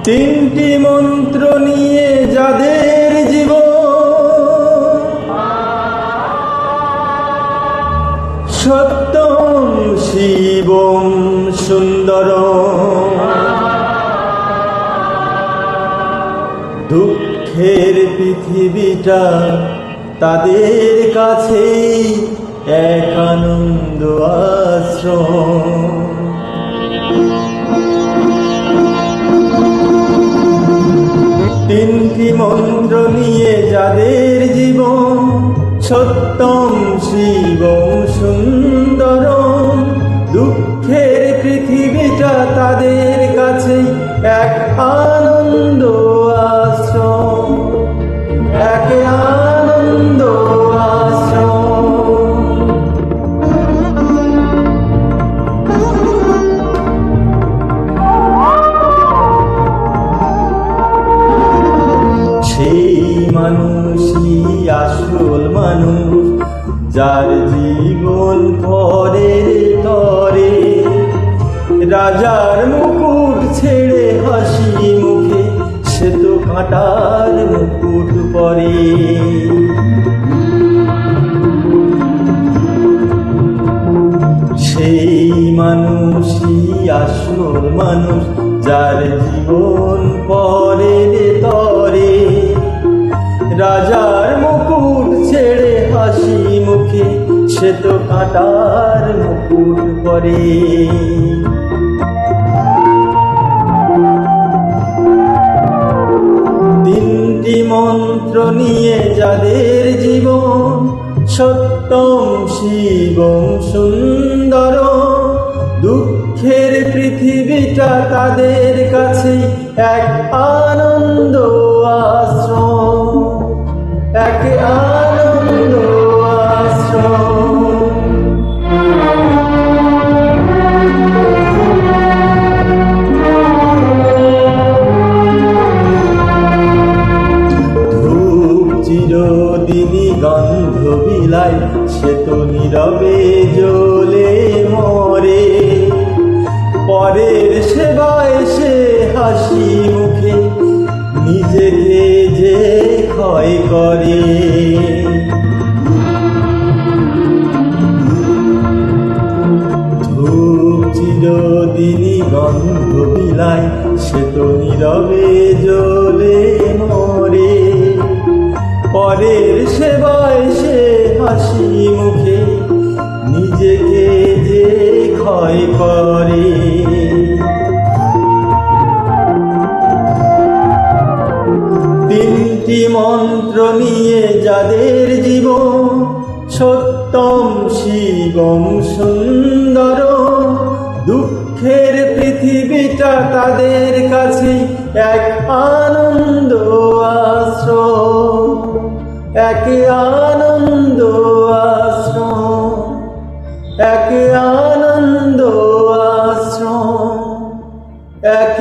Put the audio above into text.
তিনটি মন্ত্র নিয়ে যাদের জীবন সত্যম শিবম সুন্দরম, দুঃখের পৃথিবীটা তাদের কাছে এক আনন্দ আশ্রম। তিনটি মন্ত্র নিয়ে যাদের জীবন সত্যম শিবম সুন্দরম, দুঃখের পৃথিবীটা তাদের কাছে এক আনন্দ আশ্রম, এক আনন্দ আশ্রম। সেই মানুষই আসল মানুষ, যার জীবন পরের তরে, রাজার মুকুট ছেড়ে হাসি মুখে সে তো কাঁটার মুকুট পরে। সেই মানুষই আসল মানুষ, যার জীবন পরের তরে, রাজার মুকুট ছেড়ে হাসি মুখে সে তো কাঁটার মুকুট পরে। তিনটি মন্ত্র নিয়ে যাদের জীবন সত্যম শিবম সুন্দরম, দুঃখের পৃথিবীটা তাদের কাছে এক আনন্দ আশ্রম, এক আনন্দ আশ্রম। ধূপ চিরদিনই গন্ধ বিলায়, সে তো নীরবে জ্বলে মরে, পরের সেবায় সে হাসি মুখে নিজেকে যে ক্ষয় করে। ধূপ চিরদিনই গন্ধ বিলায়, সে তো নীরবে জ্বলে মরে, পরের সেবায় সে হাসি মুখে নিজেকে যে ক্ষয় করে। তিনটি মন্ত্র নিয়ে যাদের জীবন সত্যম শিবম সুন্দরম, দুঃখের পৃথিবীটা তাদের কাছে এক আনন্দ আশ্রম, এক আনন্দ আশ্রম, এক আনন্দ আশ্রম, এক